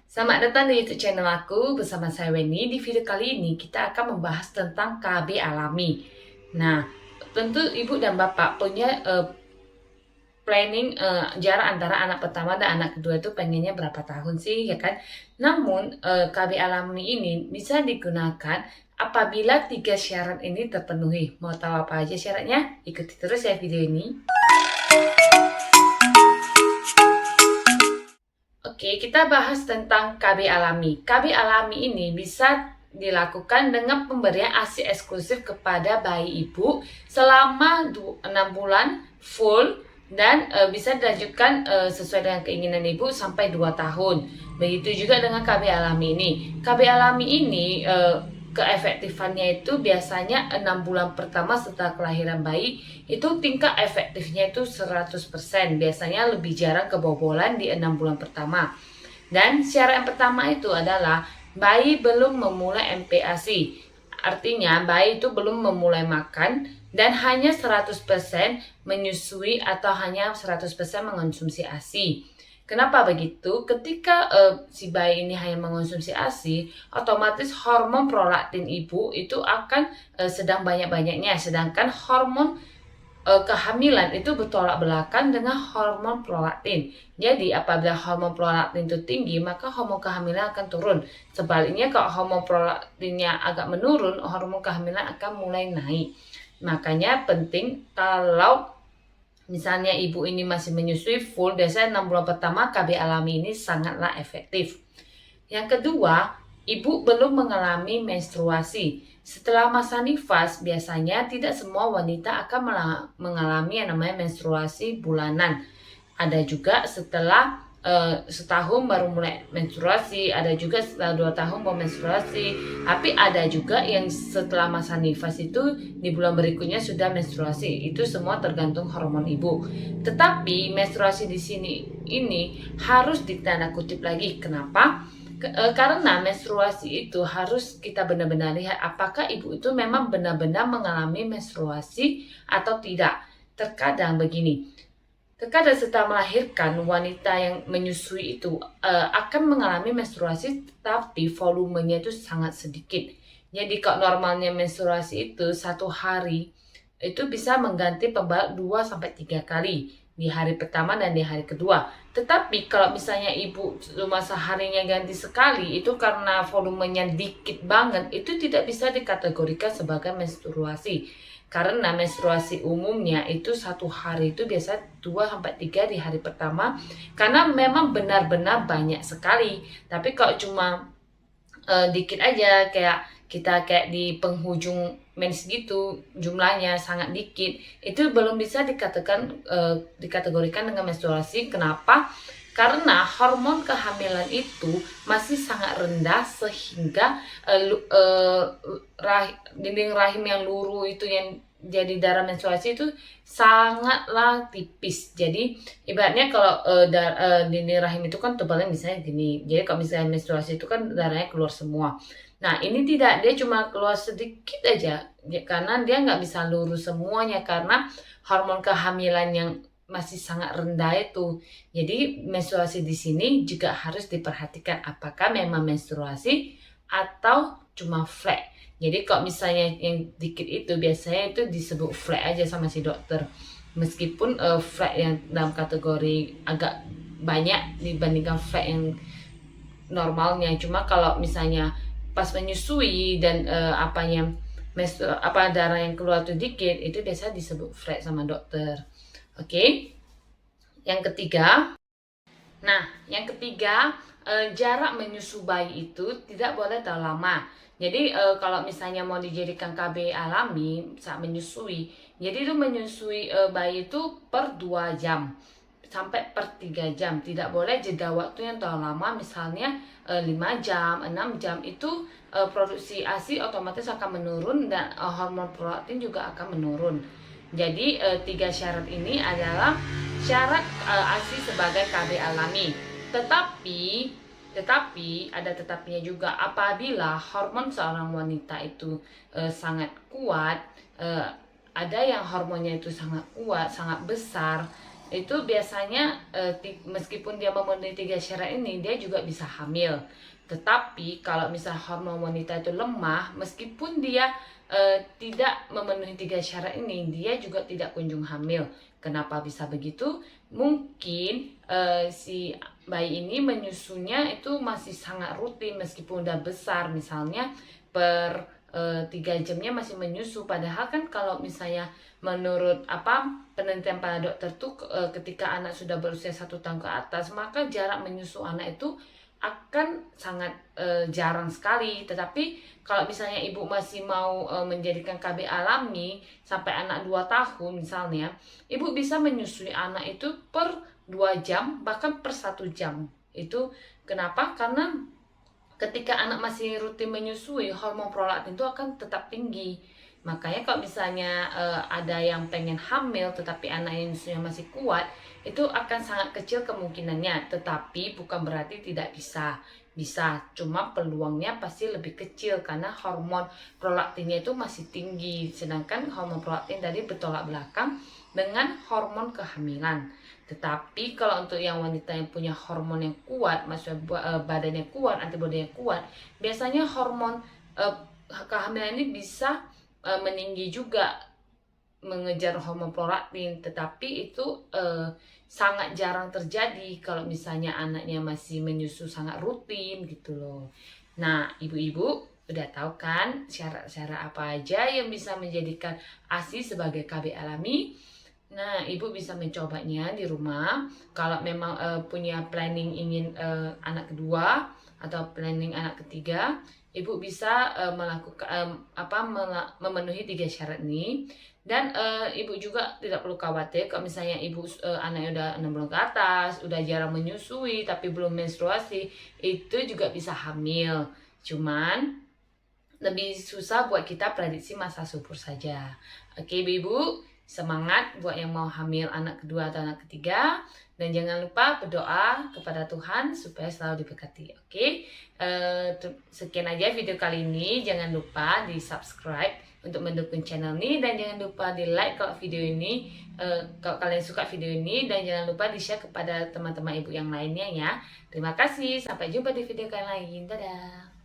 Selamat datang di YouTube channel aku bersama saya Weni. Di video kali ini kita akan membahas tentang KB alami. Nah, tentu ibu dan bapak punya planning jarak antara anak pertama dan anak kedua itu pengennya berapa tahun sih, ya kan? Namun KB alami ini bisa digunakan apabila 3 syarat ini terpenuhi. Mau tahu apa aja syaratnya? Ikuti terus ya video ini. Oke, kita bahas tentang KB alami. KB alami ini bisa dilakukan dengan pemberian ASI eksklusif kepada bayi ibu selama 6 bulan full dan bisa dilanjutkan sesuai dengan keinginan ibu sampai 2 tahun. Begitu juga dengan KB alami ini. KB alami ini keefektifannya itu biasanya 6 bulan pertama setelah kelahiran bayi itu tingkat efektifnya itu 100%, biasanya lebih jarang kebobolan di 6 bulan pertama. Dan syarat yang pertama itu adalah bayi belum memulai MPASI, artinya bayi itu belum memulai makan dan hanya 100% menyusui atau hanya 100% mengonsumsi ASI. Kenapa begitu? Ketika si bayi ini hanya mengonsumsi ASI, otomatis hormon prolaktin ibu itu akan sedang banyak-banyaknya, sedangkan hormon kehamilan itu bertolak belakang dengan hormon prolaktin. Jadi apabila hormon prolaktin itu tinggi, maka hormon kehamilan akan turun. Sebaliknya kalau hormon prolaktinnya agak menurun, hormon kehamilan akan mulai naik. Makanya penting kalau misalnya ibu ini masih menyusui full, biasanya 6 bulan pertama KB alami ini sangatlah efektif. Yang kedua, ibu belum mengalami menstruasi. Setelah masa nifas, biasanya tidak semua wanita akan mengalami yang namanya menstruasi bulanan. Ada juga setelah setahun baru mulai menstruasi, ada juga setelah 2 tahun baru menstruasi, tapi ada juga yang setelah masa nifas itu di bulan berikutnya sudah menstruasi. Itu semua tergantung hormon ibu. Tetapi menstruasi di sini ini harus ditanda kutip lagi. Kenapa? Karena menstruasi itu harus kita benar-benar lihat apakah ibu itu memang benar-benar mengalami menstruasi atau tidak. Terkadang begini, terkadang setelah melahirkan wanita yang menyusui itu akan mengalami menstruasi tapi volumenya itu sangat sedikit. Jadi kalau normalnya menstruasi itu 1 hari itu bisa mengganti pembalap 2-3 kali di hari pertama dan di hari kedua. Tetapi kalau misalnya ibu cuma seharinya ganti sekali, itu karena volumenya dikit banget, itu tidak bisa dikategorikan sebagai menstruasi. Karena menstruasi umumnya itu 1 hari itu biasa 2-3 di hari pertama, karena memang benar-benar banyak sekali. Tapi kalau cuma dikit aja, kayak kita kayak di penghujung mens gitu, jumlahnya sangat dikit, itu belum bisa dikategorikan dengan menstruasi. Kenapa? Karena hormon kehamilan itu masih sangat rendah sehingga dinding rahim yang luruh itu yang jadi darah menstruasi itu sangatlah tipis. Jadi ibaratnya kalau dinding rahim itu kan tebalnya misalnya gini. Jadi kalau misalnya menstruasi itu kan darahnya keluar semua. Nah ini tidak, dia cuma keluar sedikit aja karena dia nggak bisa lurus semuanya karena hormon kehamilan yang masih sangat rendah itu. Jadi menstruasi di sini juga harus diperhatikan apakah memang menstruasi atau cuma flat. Jadi kalau misalnya yang dikit itu biasanya itu disebut flat aja sama si dokter. Meskipun flat yang dalam kategori agak banyak dibandingkan flat yang normalnya. Cuma kalau misalnya pas menyusui dan darah yang keluar tuh dikit, itu biasa disebut flat sama dokter. Oke. Yang ketiga, yang ketiga, jarak menyusu bayi itu tidak boleh terlalu lama. Jadi kalau misalnya mau dijadikan KB alami saat menyusui, jadi itu menyusui bayi itu per 2 jam sampai per 3 jam. Tidak boleh jeda waktu yang terlalu lama, misalnya 5 jam, 6 jam, itu produksi ASI otomatis akan menurun dan hormon prolaktin juga akan menurun. Jadi 3 syarat ini adalah syarat ASI sebagai KB alami. Tetapi ada tetapinya juga, apabila hormon seorang wanita itu sangat kuat, ada yang hormonnya itu sangat kuat, sangat besar, itu biasanya meskipun dia memenuhi 3 syarat ini, dia juga bisa hamil. Tetapi kalau misalnya hormon wanita itu lemah, meskipun dia tidak memenuhi 3 syarat ini, dia juga tidak kunjung hamil. Kenapa bisa begitu? Mungkin si bayi ini menyusunya itu masih sangat rutin meskipun udah besar, misalnya per 3 jamnya masih menyusu. Padahal kan kalau misalnya menurut penelitian para dokter tuh ketika anak sudah berusia 1 tahun ke atas, maka jarak menyusu anak itu akan sangat jarang sekali. Tetapi kalau misalnya ibu masih mau menjadikan KB alami sampai anak 2 tahun misalnya, ibu bisa menyusui anak itu per 2 jam bahkan per 1 jam. Itu kenapa? Karena ketika anak masih rutin menyusui, hormon prolaktin itu akan tetap tinggi. Makanya kalau misalnya ada yang pengen hamil tetapi anak yang nyusunya masih kuat, itu akan sangat kecil kemungkinannya. Tetapi bukan berarti tidak bisa. Bisa, cuma peluangnya pasti lebih kecil karena hormon prolaktinnya itu masih tinggi. Sedangkan hormon prolaktin tadi bertolak belakang dengan hormon kehamilan. Tetapi kalau untuk yang wanita yang punya hormon yang kuat, maksudnya badannya kuat, antibodi yang kuat, biasanya hormon kehamilan ini bisa meninggi juga, mengejar hormon prolaktin. Tetapi itu sangat jarang terjadi kalau misalnya anaknya masih menyusu sangat rutin gitu loh. Nah, ibu-ibu udah tahu kan syarat-syarat apa aja yang bisa menjadikan ASI sebagai KB alami. Nah, ibu bisa mencobanya di rumah. Kalau memang punya planning ingin anak kedua atau planning anak ketiga, ibu bisa melakukan memenuhi 3 syarat ini. Dan ibu juga tidak perlu khawatir kalau misalnya ibu anaknya udah 6 bulan ke atas, udah jarang menyusui tapi belum menstruasi, itu juga bisa hamil. Cuman lebih susah buat kita prediksi masa subur saja. Oke, ibu, semangat buat yang mau hamil anak kedua atau anak ketiga. Dan jangan lupa berdoa kepada Tuhan supaya selalu diberkati. Oke, sekian aja video kali ini. Jangan lupa di subscribe untuk mendukung channel ini. Dan jangan lupa di like kalau video ini, kalau kalian suka video ini. Dan jangan lupa di share kepada teman-teman ibu yang lainnya ya. Terima kasih, sampai jumpa di video kalian lain. Dadah.